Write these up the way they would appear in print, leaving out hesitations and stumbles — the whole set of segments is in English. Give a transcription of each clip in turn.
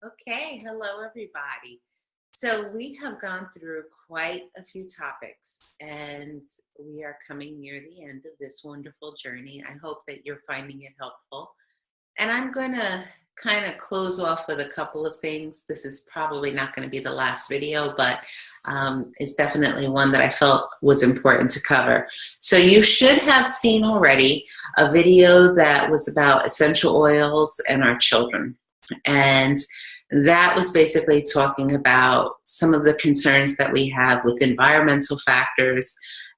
Okay, hello everybody. So we have gone through quite a few topics and we are coming near the end of this wonderful journey. I hope that you're finding it helpful. And I'm going to kind of close off with a couple of things. This is probably not going to be the last video, but it's definitely one that I felt was important to cover. So you should have seen already a video that was about essential oils and our children. And that was basically talking about some of the concerns that we have with environmental factors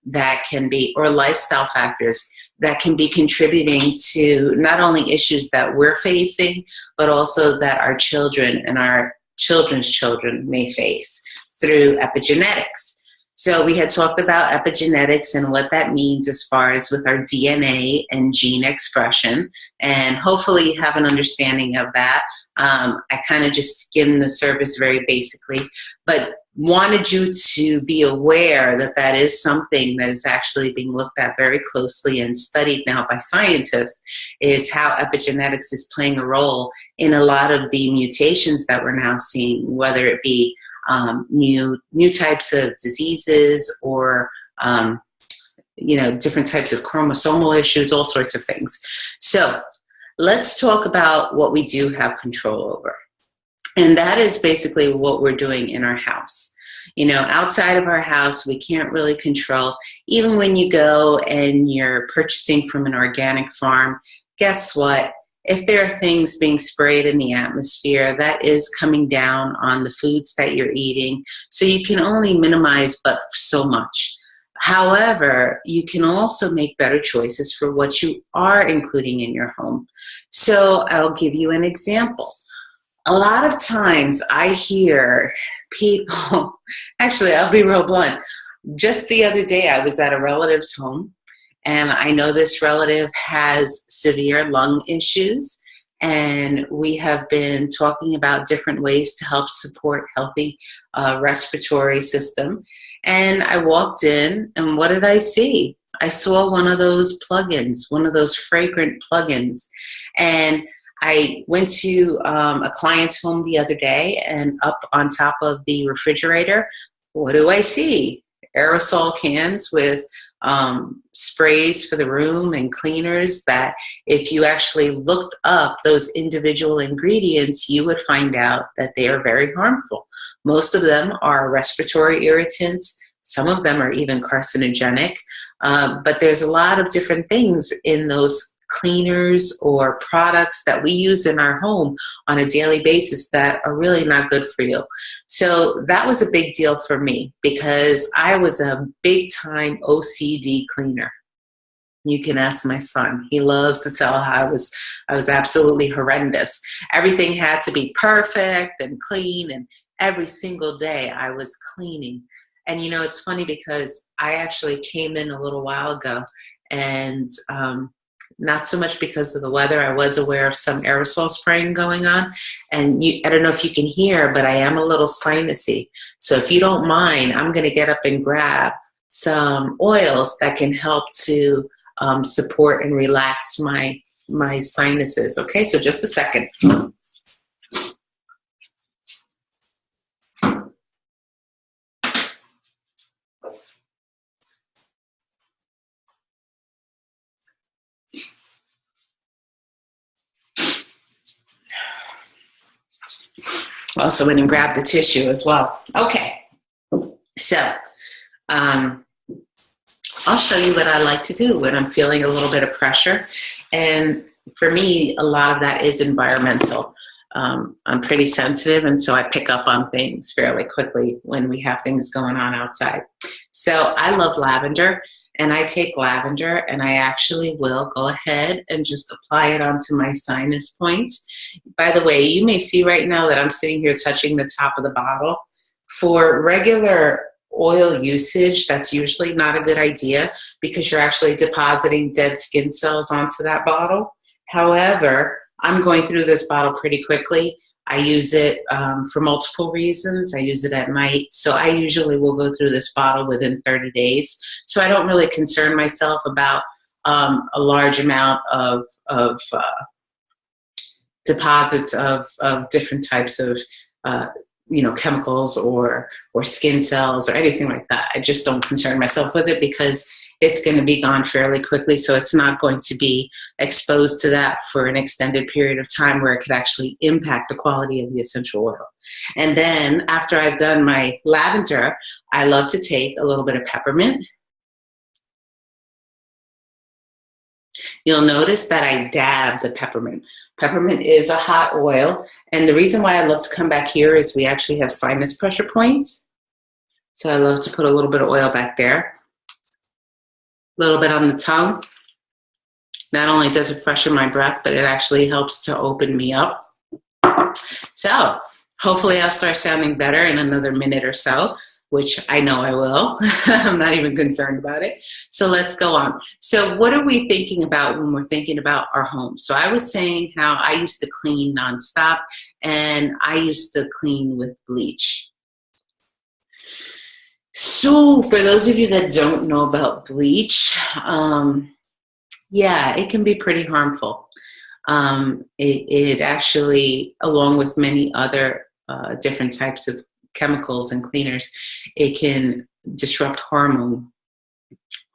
that can be, or lifestyle factors that can be contributing to not only issues that we're facing, but also that our children and our children's children may face through epigenetics. So we had talked about epigenetics and what that means as far as with our DNA and gene expression, and hopefully you have an understanding of that. I kind of just skimmed the surface very basically, but wanted you to be aware that that is something that is actually being looked at very closely and studied now by scientists, is how epigenetics is playing a role in a lot of the mutations that we're now seeing, whether it be new types of diseases or different types of chromosomal issues, all sorts of things. So let's talk about what we do have control over. And that is basically what we're doing in our house. Outside of our house, we can't really control. Even when you go and you're purchasing from an organic farm, guess what? If there are things being sprayed in the atmosphere, that is coming down on the foods that you're eating. So you can only minimize but so much. However, you can also make better choices for what you are including in your home. So I'll give you an example. A lot of times I hear people, actually I'll be real blunt. Just the other day I was at a relative's home, and I know this relative has severe lung issues, and we have been talking about different ways to help support healthy respiratory system. And I walked in, and what did I see? I saw one of those plugins, one of those fragrant plugins. And I went to a client's home the other day, and up on top of the refrigerator, what do I see? Aerosol cans with sprays for the room and cleaners that if you actually looked up those individual ingredients, you would find out that they are very harmful. Most of them are respiratory irritants. Some of them are even carcinogenic. But there's a lot of different things in those cleaners or products that we use in our home on a daily basis that are really not good for you. So that was a big deal for me because I was a big time OCD cleaner. You can ask my son. He loves to tell how I was absolutely horrendous. Everything had to be perfect and clean, and every single day I was cleaning. And it's funny because I actually came in a little while ago, and not so much because of the weather. I was aware of some aerosol spraying going on. And I don't know if you can hear, but I am a little sinusy. So if you don't mind, I'm going to get up and grab some oils that can help to support and relax my sinuses. Okay, so just a second. Also went and grabbed the tissue as well. Okay, so I'll show you what I like to do when I'm feeling a little bit of pressure. And for me, a lot of that is environmental. I'm pretty sensitive, and so I pick up on things fairly quickly when we have things going on outside. So I love lavender. And I take lavender and I actually will go ahead and just apply it onto my sinus points. By the way, you may see right now that I'm sitting here touching the top of the bottle. For regular oil usage, that's usually not a good idea because you're actually depositing dead skin cells onto that bottle. However, I'm going through this bottle pretty quickly. I use it for multiple reasons. I use it at night. So I usually will go through this bottle within 30 days. So I don't really concern myself about a large amount of deposits of different types of chemicals or skin cells or anything like that. I just don't concern myself with it because it's going to be gone fairly quickly. So it's not going to be exposed to that for an extended period of time where it could actually impact the quality of the essential oil. And then after I've done my lavender, I love to take a little bit of peppermint. You'll notice that I dab the peppermint. Peppermint is a hot oil. And the reason why I love to come back here is we actually have sinus pressure points. So I love to put a little bit of oil back there. A little bit on the tongue. Not only does it freshen my breath, but it actually helps to open me up. So hopefully I'll start sounding better in another minute or so, which I know I will. I'm not even concerned about it. So let's go on. So what are we thinking about when we're thinking about our home? So I was saying how I used to clean nonstop, and I used to clean with bleach. So for those of you that don't know about bleach, yeah, it can be pretty harmful. It actually, along with many other different types of chemicals and cleaners, it can disrupt hormone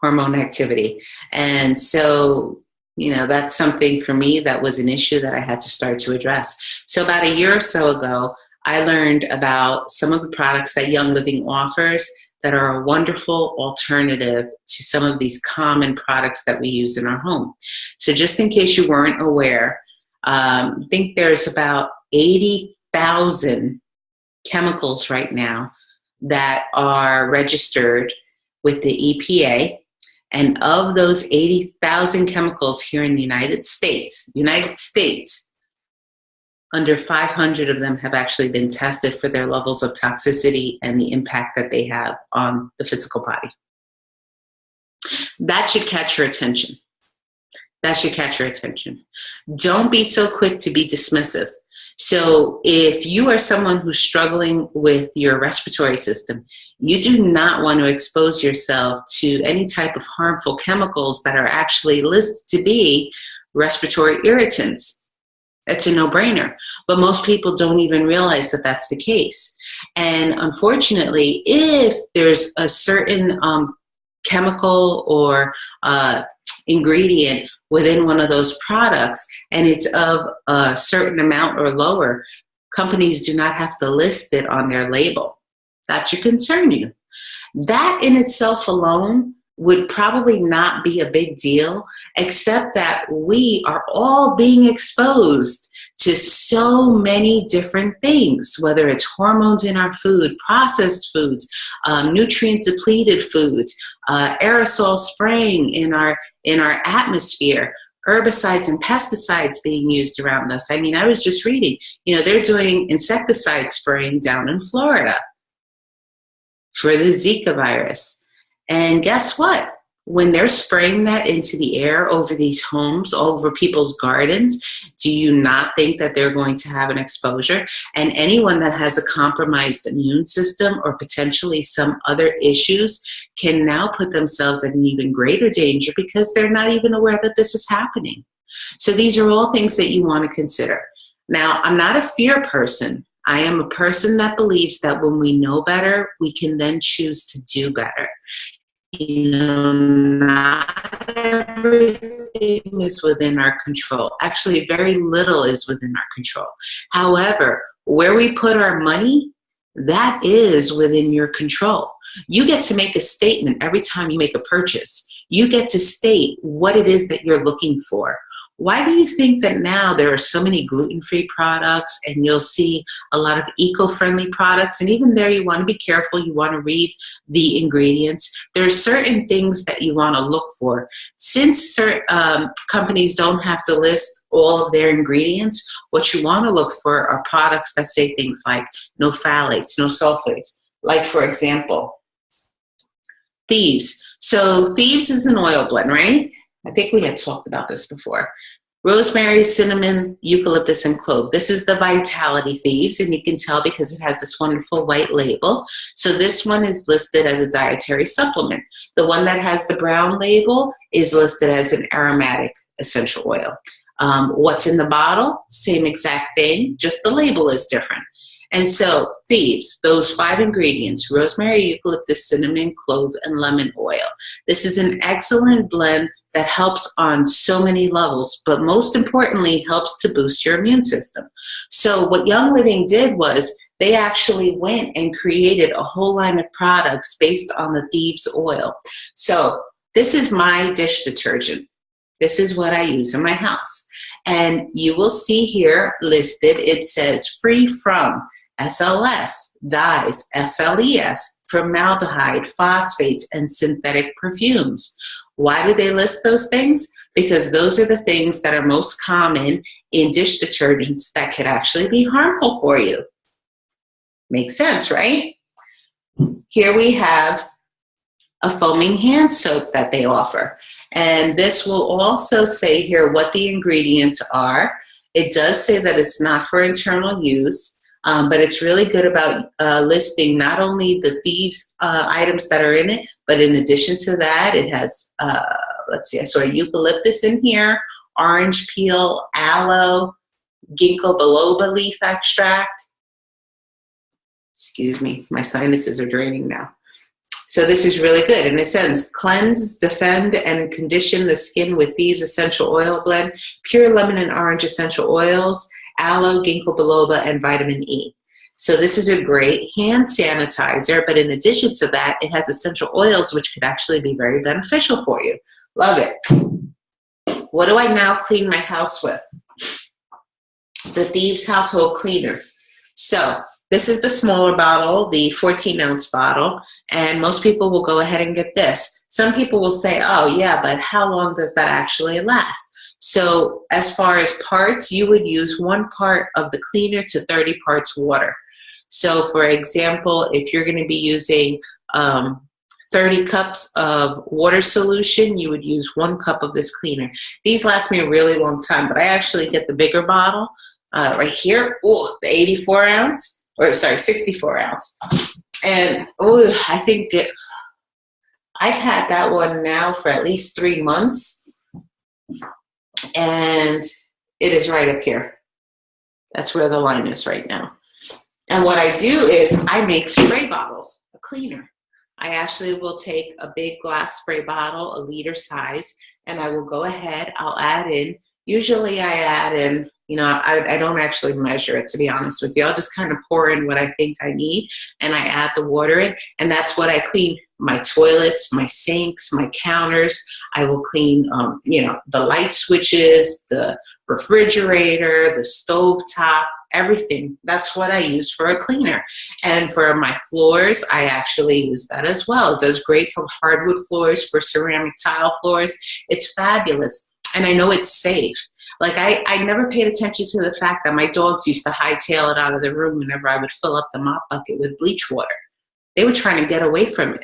activity. And so, that's something for me that was an issue that I had to start to address. So about a year or so ago, I learned about some of the products that Young Living offers that are a wonderful alternative to some of these common products that we use in our home. So just in case you weren't aware, I think there's about 80,000 chemicals right now that are registered with the EPA. And of those 80,000 chemicals here in the United States, under 500 of them have actually been tested for their levels of toxicity and the impact that they have on the physical body. That should catch your attention. Don't be so quick to be dismissive. So if you are someone who's struggling with your respiratory system, you do not want to expose yourself to any type of harmful chemicals that are actually listed to be respiratory irritants. It's a no-brainer. But most people don't even realize that that's the case. And unfortunately, if there's a certain chemical or ingredient within one of those products and it's of a certain amount or lower, companies do not have to list it on their label. That should concern you. That in itself alone would probably not be a big deal, except that we are all being exposed to so many different things, whether it's hormones in our food, processed foods, nutrient depleted foods, aerosol spraying in our atmosphere, herbicides and pesticides being used around us. I mean, I was just reading, they're doing insecticide spraying down in Florida for the Zika virus. And guess what? When they're spraying that into the air over these homes, over people's gardens, do you not think that they're going to have an exposure? And anyone that has a compromised immune system or potentially some other issues can now put themselves at an even greater danger because they're not even aware that this is happening. So these are all things that you want to consider. Now, I'm not a fear person. I am a person that believes that when we know better, we can then choose to do better. Not everything is within our control. Actually, very little is within our control. However, where we put our money, that is within your control. You get to make a statement every time you make a purchase. You get to state what it is that you're looking for. Why do you think that now there are so many gluten-free products and you'll see a lot of eco-friendly products? And even there, you want to be careful. You want to read the ingredients. There are certain things that you want to look for. Since companies don't have to list all of their ingredients, what you want to look for are products that say things like no phthalates, no sulfates. Like, for example, Thieves. So Thieves is an oil blend, right? I think we had talked about this before. Rosemary, cinnamon, eucalyptus, and clove. This is the Vitality Thieves, and you can tell because it has this wonderful white label. So this one is listed as a dietary supplement. The one that has the brown label is listed as an aromatic essential oil. What's in the bottle? Same exact thing, just the label is different. And so Thieves, those 5 ingredients: rosemary, eucalyptus, cinnamon, clove, and lemon oil. This is an excellent blend that helps on so many levels, but most importantly, helps to boost your immune system. So what Young Living did was they actually went and created a whole line of products based on the Thieves oil. So this is my dish detergent. This is what I use in my house. And you will see here listed, it says free from SLS, dyes, SLES, formaldehyde, phosphates, and synthetic perfumes. Why do they list those things? Because those are the things that are most common in dish detergents that could actually be harmful for you. Makes sense, right? Here we have a foaming hand soap that they offer. And this will also say here what the ingredients are. It does say that it's not for internal use, but it's really good about listing not only the Thieves items that are in it, but in addition to that, it has, let's see, I saw eucalyptus in here, orange peel, aloe, ginkgo biloba leaf extract. Excuse me, my sinuses are draining now. So this is really good. And it says, cleanse, defend, and condition the skin with Thieves essential oil blend, pure lemon and orange essential oils, aloe, ginkgo biloba, and vitamin E. So this is a great hand sanitizer, but in addition to that, it has essential oils, which could actually be very beneficial for you. Love it. What do I now clean my house with? The Thieves Household Cleaner. So this is the smaller bottle, the 14-ounce bottle, and most people will go ahead and get this. Some people will say, oh yeah, but how long does that actually last? So as far as parts, you would use 1 part of the cleaner to 30 parts water. So for example, if you're going to be using 30 cups of water solution, you would use 1 cup of this cleaner. These last me a really long time, but I actually get the bigger bottle right here, the 84 ounce. Or sorry, 64 ounce. And I think I've had that one now for at least 3 months. And it is right up here. That's where the line is right now. And what I do is I make spray bottles, a cleaner. I actually will take a big glass spray bottle, a liter size, and I will go ahead, I'll add in, usually I add in, you know, I don't actually measure it, to be honest with you. I'll just kind of pour in what I think I need, and I add the water in, and that's what I clean my toilets, my sinks, my counters. I will clean, you know, the light switches, the refrigerator, the stove top, everything. That's what I use for a cleaner. And for my floors, I actually use that as well. It does great for hardwood floors, for ceramic tile floors. It's fabulous. And I know it's safe. Like I never paid attention to the fact that my dogs used to hightail it out of the room whenever I would fill up the mop bucket with bleach water. They were trying to get away from it.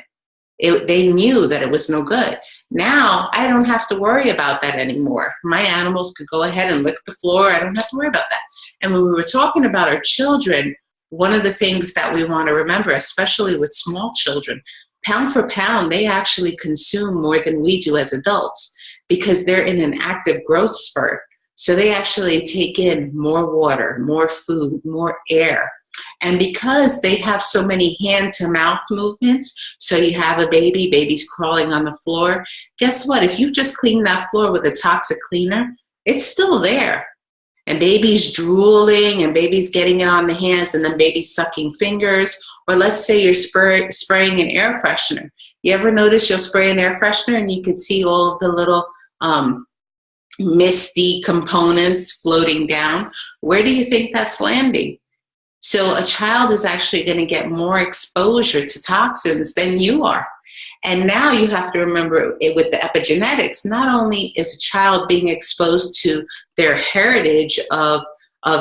They knew that it was no good. Now I don't have to worry about that anymore. My animals could go ahead and lick the floor. I don't have to worry about that. And when we were talking about our children, one of the things that we want to remember, especially with small children, pound for pound, they actually consume more than we do as adults because they're in an active growth spurt. So they actually take in more water, more food, more air. And because they have so many hand-to-mouth movements, so you have a baby, baby's crawling on the floor, guess what? If you've just cleaned that floor with a toxic cleaner, it's still there. And baby's drooling, and baby's getting it on the hands, and then baby's sucking fingers. Or let's say you're spraying an air freshener. You ever notice you'll spray an air freshener and you can see all of the little misty components floating down? Where do you think that's landing? So a child is actually going to get more exposure to toxins than you are. And now you have to remember with the epigenetics, not only is a child being exposed to their heritage of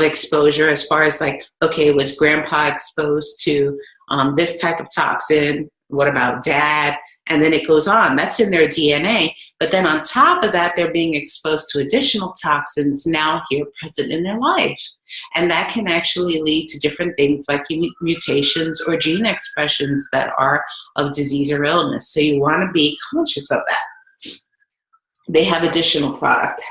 exposure as far as like, okay, was grandpa exposed to this type of toxin? What about dad? And then it goes on. That's in their DNA. But then on top of that, they're being exposed to additional toxins now here present in their lives. And that can actually lead to different things like mutations or gene expressions that are of disease or illness. So you want to be conscious of that. They have additional product.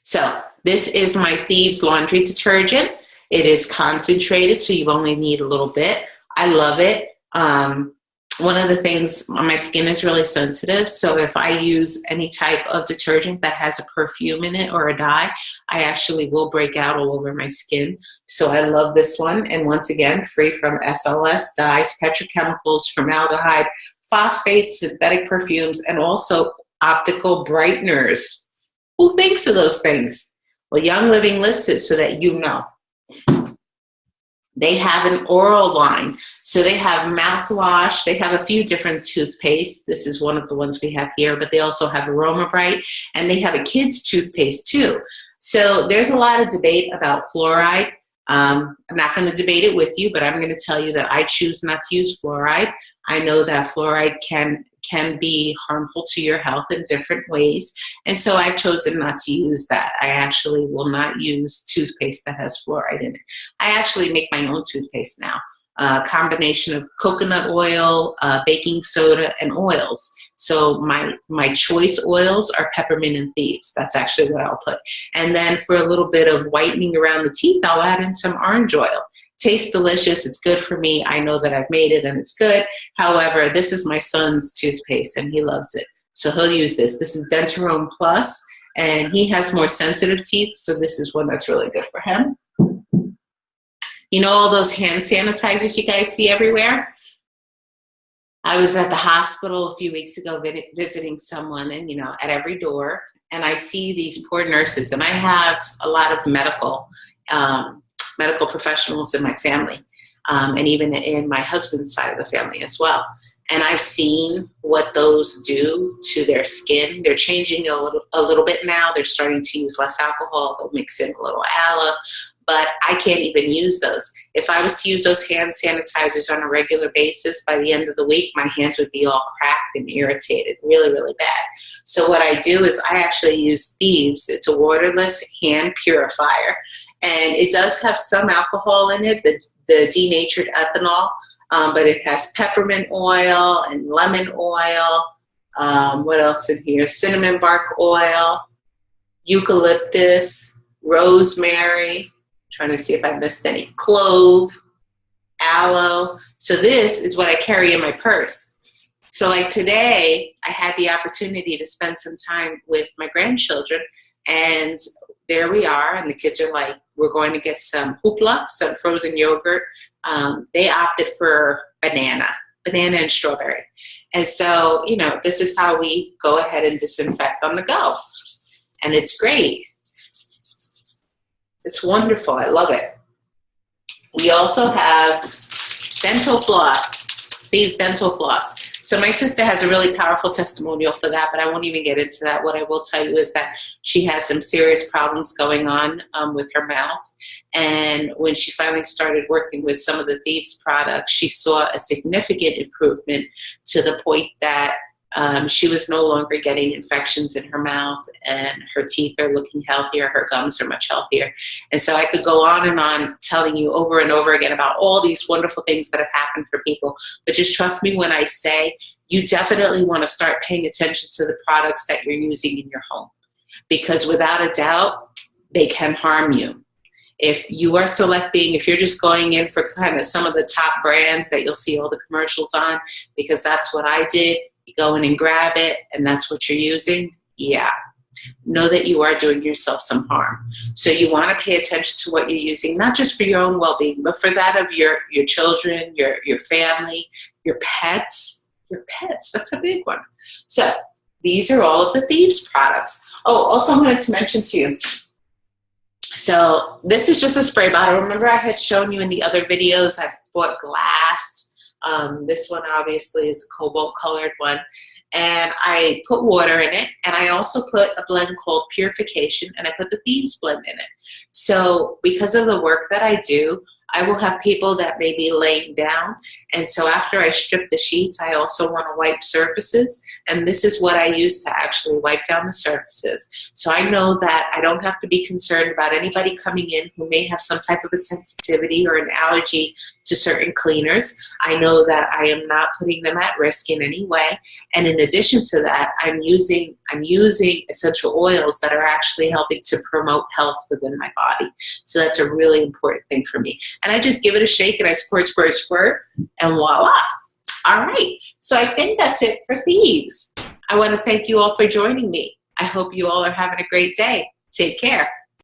So this is my Thieves laundry detergent. It is concentrated, so you only need a little bit. I love it. One of the things, my skin is really sensitive, so if I use any type of detergent that has a perfume in it or a dye, I actually will break out all over my skin. So I love this one, and once again, free from SLS, dyes, petrochemicals, formaldehyde, phosphates, synthetic perfumes, and also optical brighteners. Who thinks of those things? Well, Young Living lists it so that you know. They have an oral line. So they have mouthwash. They have a few different toothpaste. This is one of the ones we have here, but they also have Aroma Bright, and they have a kid's toothpaste too. So there's a lot of debate about fluoride. I'm not going to debate it with you, but I'm going to tell you that I choose not to use fluoride. I know that fluoride can be harmful to your health in different ways, and so I've chosen not to use that. I actually will not use toothpaste that has fluoride in it. I actually make my own toothpaste now, a combination of coconut oil, baking soda, and oils. So my choice oils are peppermint and Thieves. That's actually what I'll put. And then for a little bit of whitening around the teeth, I'll add in some orange oil. Tastes delicious. It's good for me. I know that I've made it and it's good. However, this is my son's toothpaste and he loves it. So he'll use this. This is Dentarome Plus, and he has more sensitive teeth, so this is one that's really good for him. You know all those hand sanitizers you guys see everywhere? I was at the hospital a few weeks ago visiting someone, and at every door, and I see these poor nurses, and I have a lot of medical professionals in my family, and even in my husband's side of the family as well. And I've seen what those do to their skin. They're changing a little bit now. They're starting to use less alcohol. They'll mix in a little aloe, but I can't even use those. If I was to use those hand sanitizers on a regular basis, by the end of the week, my hands would be all cracked and irritated, really, really bad. So what I do is I actually use Thieves. It's a waterless hand purifier. And it does have some alcohol in it, the denatured ethanol, but it has peppermint oil and lemon oil. What else in here? Cinnamon bark oil, eucalyptus, rosemary. Trying to see if I missed any. Clove, aloe. So this is what I carry in my purse. So like today, I had the opportunity to spend some time with my grandchildren, and there we are, and the kids are like, we're going to get some hoopla, some frozen yogurt. They opted for banana and strawberry. And so, this is how we go ahead and disinfect on the go. And it's great. It's wonderful. I love it. We also have dental floss, Thieves dental floss. So my sister has a really powerful testimonial for that, but I won't even get into that. What I will tell you is that she had some serious problems going on with her mouth. And when she finally started working with some of the Thieves products, she saw a significant improvement to the point that she was no longer getting infections in her mouth, and her teeth are looking healthier, her gums are much healthier. And so I could go on and on telling you over and over again about all these wonderful things that have happened for people. But just trust me when I say you definitely want to start paying attention to the products that you're using in your home, because without a doubt, they can harm you. If you're just going in for kind of some of the top brands that you'll see all the commercials on, because that's what I did, you go in and grab it, and that's what you're using, yeah. Know that you are doing yourself some harm. So you want to pay attention to what you're using, not just for your own well-being, but for that of your children, your family, your pets. Your pets, that's a big one. So these are all of the Thieves products. Oh, also I wanted to mention to you, so this is just a spray bottle. Remember I had shown you in the other videos, I bought glass. This one obviously is a cobalt colored one. And I put water in it, and I also put a blend called Purification, and I put the Thieves blend in it. So because of the work that I do, I will have people that may be laying down. And so after I strip the sheets, I also want to wipe surfaces. And this is what I use to actually wipe down the surfaces. So I know that I don't have to be concerned about anybody coming in who may have some type of a sensitivity or an allergy to certain cleaners. I know that I am not putting them at risk in any way. And in addition to that, I'm using essential oils that are actually helping to promote health within my body. So that's a really important thing for me. And I just give it a shake and I squirt, squirt, squirt, and voila. All right. So I think that's it for Thieves. I want to thank you all for joining me. I hope you all are having a great day. Take care.